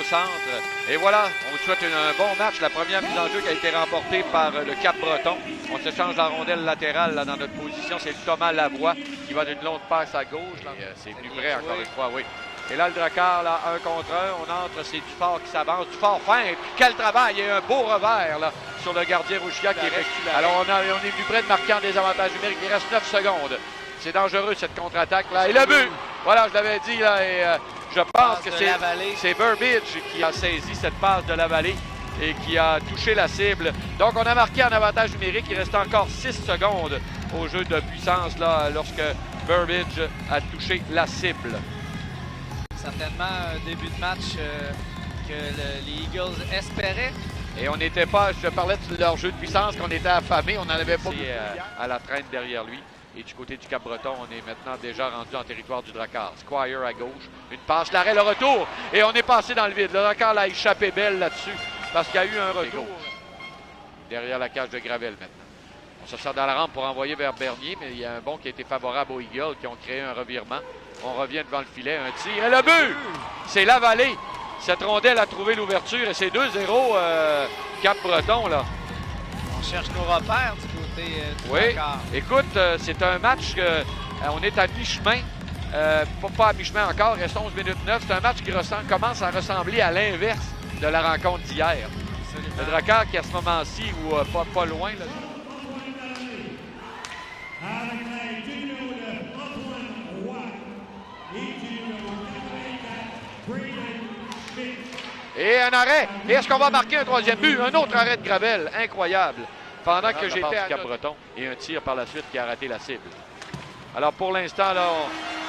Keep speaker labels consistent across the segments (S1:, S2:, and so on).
S1: au centre. Et voilà, on souhaite un bon match. La première mise en jeu qui a été remportée par le Cap-Breton. On se change la rondelle latérale là, dans notre position. C'est Thomas Lavoie qui va d'une longue passe à gauche. C'est plus près encore une fois, oui. Et là, le Drakkar, là, 1 contre 1. On entre, c'est Dufort qui s'avance. Dufort fin. Puis quel travail! Il y a un beau revers là, sur le gardien Rouchia qui effectue. Alors, on est venu près de marquer en désavantage numérique. Il reste 9 secondes. C'est dangereux, cette contre-attaque-là. Et le but! Voilà, je l'avais dit, là. Et je pense que c'est Burbidge qui a saisi cette passe de la vallée et qui a touché la cible. Donc, on a marqué en avantage numérique. Il reste encore 6 secondes au jeu de puissance là, lorsque Burbidge a touché la cible.
S2: Certainement un début de match que les Eagles espéraient.
S1: Et on n'était pas, je parlais de leur jeu de puissance, qu'on était affamés, on n'en avait pas à la traîne derrière lui. Et du côté du Cap-Breton, on est maintenant déjà rendu en territoire du Drakkar. Squire à gauche, une passe, l'arrêt, le retour. Et on est passé dans le vide. Le Drakkar a échappé belle là-dessus parce qu'il y a eu un retour. Derrière la cage de Gravel maintenant. On se sort dans la rampe pour envoyer vers Bernier, mais il y a un bond qui a été favorable aux Eagles qui ont créé un revirement. On revient devant le filet, un tir et le but! C'est la vallée. Cette rondelle a trouvé l'ouverture et c'est 2-0 Cap-Breton là.
S2: On cherche nos repères du côté du Drakkar.
S1: Écoute, c'est un match que on est à mi-chemin. Pas à mi-chemin encore, reste 11 minutes 9. C'est un match qui commence à ressembler à l'inverse de la rencontre d'hier. Le Drakkar qui à ce moment-ci, ou pas loin, là. Et un arrêt. Et est-ce qu'on va marquer un troisième but? Un autre arrêt de Gravel. Incroyable. Pendant que j'étais à Cap-Breton. Et un tir par la suite qui a raté la cible. Alors pour l'instant, là,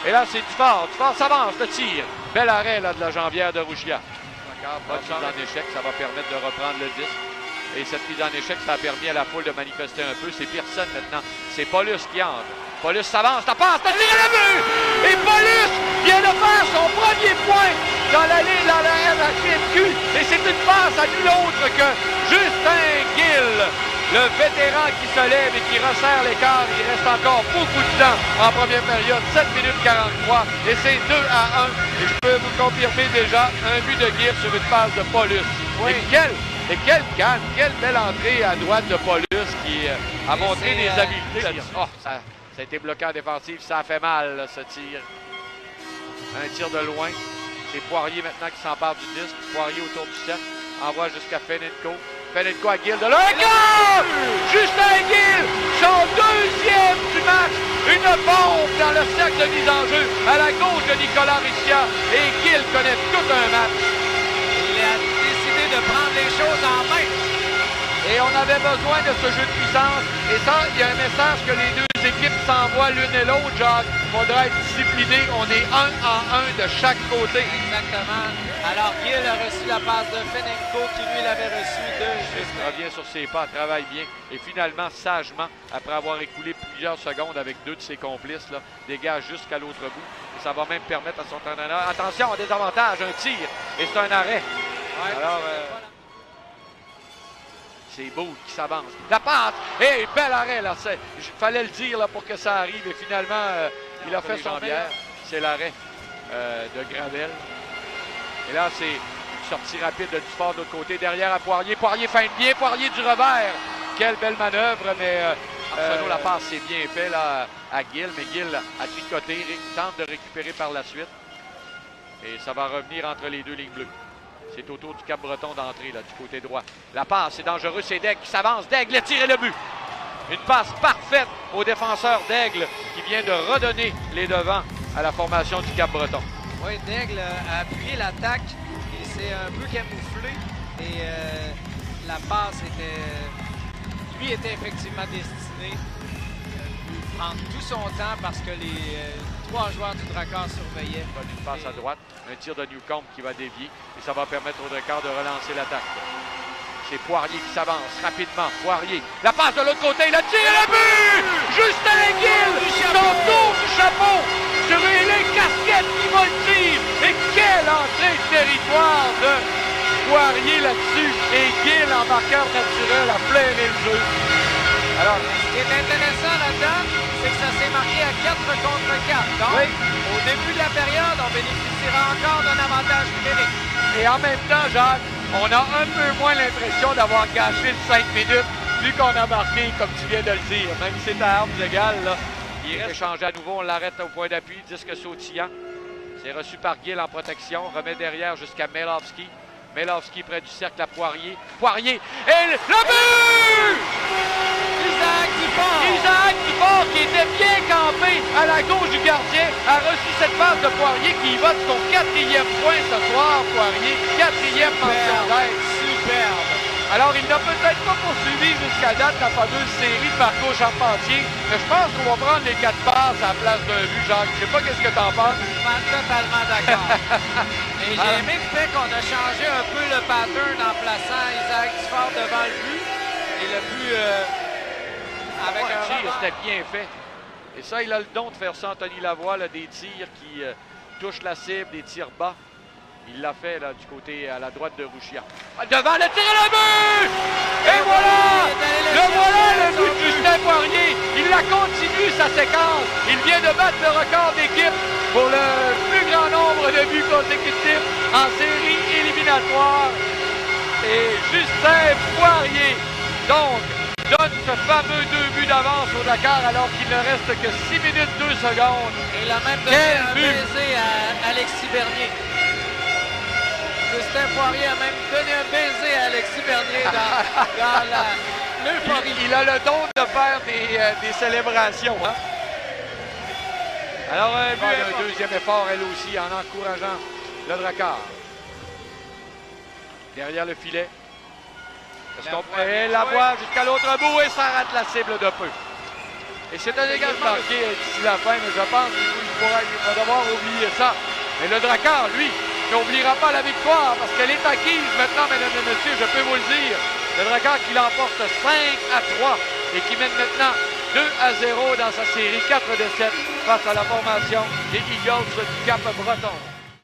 S1: et là, c'est Dufort. Dufort s'avance, le tir. Bel arrêt là, de la jambière de Rouchia. Bonne mise en échec. Ça va permettre de reprendre le disque. Et cette mise en échec, ça a permis à la foule de manifester un peu. C'est Pearson maintenant. C'est Paulus qui entre. Paulus s'avance, la passe, le tir et le but! Et Paulus vient de faire son premier point dans la RHQ. Et c'est une passe à nul autre que Justin Gill, le vétéran qui se lève et qui resserre l'écart. Il reste encore beaucoup de temps en première période, 7 minutes 43. Et c'est 2-1. Et je peux vous confirmer déjà un but de Gill sur une passe de Paulus. Oui. Et quelle canne, quelle belle entrée à droite de Paulus qui a montré des habiletés là-dessus. Oh, ça a été bloqué en défensive, ça a fait mal là, ce tir. Un tir de loin. C'est Poirier maintenant qui s'empare du disque. Poirier autour du cercle. Envoie jusqu'à Fenenko. Fenenko à Gill de là. Justin Gill, son deuxième du match. Une bombe dans le cercle de mise en jeu à la gauche de Nicolas Richia. Et Gill connaît tout un match.
S2: Il a décidé de prendre les choses en main.
S1: Et on avait besoin de ce jeu de puissance. Et ça, il y a un message que les deux équipes s'envoient l'une et l'autre, Jacques. Il faudra être discipliné. On est 1-1 de chaque côté.
S2: Exactement. Alors, Gill a reçu la passe de Fenenko qui, lui, l'avait reçu de Justin.
S1: Il revient sur ses pas, travaille bien. Et finalement, sagement, après avoir écoulé plusieurs secondes avec deux de ses complices, là, dégage jusqu'à l'autre bout. Et ça va même permettre à son entraîneur. Attention, on a des avantages, un tir. Et c'est un arrêt.
S2: Ouais, alors,
S1: c'est Booth qui s'avance. La passe! Hey, bel arrêt, là. Il fallait le dire là, pour que ça arrive. Et finalement, il a fait son meilleur. C'est l'arrêt de Gravel. Et là, c'est une sortie rapide de Dufort de l'autre côté. Derrière à Poirier. Poirier feinte bien. Poirier du revers. Quelle belle manœuvre. Mais Arsenault, la passe, c'est bien fait là, à Gill. Mais Gill a tricoté. Il tente de récupérer par la suite. Et ça va revenir entre les deux lignes bleues. C'est autour du Cap-Breton d'entrée, là, du côté droit. La passe, c'est dangereux, c'est Daigle qui s'avance. Daigle, le tir et le but. Une passe parfaite au défenseur Daigle qui vient de redonner les devants à la formation du Cap-Breton.
S2: Oui, Daigle a appuyé l'attaque et s'est un peu camouflé. Et la passe lui était effectivement destinée à prendre tout son temps parce que les trois joueurs du Drakkar surveillaient.
S1: Une passe à droite, un tir de Newcombe qui va dévier et ça va permettre au Drakkar de relancer l'attaque. C'est Poirier qui s'avance rapidement. Poirier, la passe de l'autre côté, le tir et le but! Justin Gill, son tour du chapeau sur une casquette qui voltige. Et quelle entrée de territoire de Poirier là-dessus. Et Gill, en marqueur naturel, a flairé le jeu.
S2: Alors, ce qui est intéressant là-dedans, c'est que ça s'est marqué à 4 contre 4. Donc,
S1: oui,
S2: au début de la période, on bénéficiera encore d'un avantage numérique.
S1: et en même temps, Jacques, on a un peu moins l'impression d'avoir gâché le 5 minutes vu qu'on a marqué, comme tu viens de le dire. Même si c'est à armes égales, là, il reste échangé à nouveau. On l'arrête au point d'appui, disque sautillant. C'est reçu par Gill en protection. Remet derrière jusqu'à Melowski. Melowski près du cercle à Poirier. Poirier et le but!
S2: Isaac Dupont!
S1: Isaac Dupont, qui était bien campé à la gauche du gardien, a reçu cette passe de Poirier qui y va de son 4e point ce soir. Poirier, 4e mention d'aide.
S2: Superbe!
S1: Alors, il n'a peut-être pas poursuivi jusqu'à date la fameuse série de Marco Charpentier, mais je pense qu'on va prendre les 4 passes à la place d'un but, Jacques. Je sais pas qu'est-ce que t'en penses.
S2: Je suis totalement d'accord. Et j'ai aimé le fait qu'on a changé un peu le pattern en plaçant Isaac Dufort devant le but. Et le but avec un
S1: tir,
S2: rebond.
S1: c'était bien fait. Et ça, il a le don de faire ça, Anthony Lavoie, là, des tirs qui touchent la cible, des tirs bas. Il l'a fait là, du côté à la droite de Rouchia. Devant le tir et le but! Et voilà! Le but de Justin Poirier. Il la continue, sa séquence. Il vient de battre le record d'équipe pour le plus grand nombre de buts consécutifs en série éliminatoire. Et Justin Poirier, donc, donne ce fameux 2 buts d'avance au Dakar alors qu'il ne reste que 6 minutes 2 secondes.
S2: Et il a même donné un baiser à Alexis Bernier. Justin Poirier a même donné un baiser à Alexis Bernier dans l'euphorie.
S1: Il a le don de faire des célébrations. Hein? Alors, un deuxième effort, elle aussi, en encourageant le Drakkar. Derrière le filet. Et la voie jusqu'à l'autre bout et ça rate la cible de peu. Et c'est un dégagement qui est d'ici la fin, mais je pense qu'il va devoir oublier ça. Mais le Drakkar, lui, n'oubliera pas la victoire parce qu'elle est acquise maintenant, mesdames et messieurs, je peux vous le dire. Le Drakkar qui l'emporte 5-3 et qui mène maintenant 2-0 dans sa série 4 de 7 face à la formation des Eagles du Cap-Breton.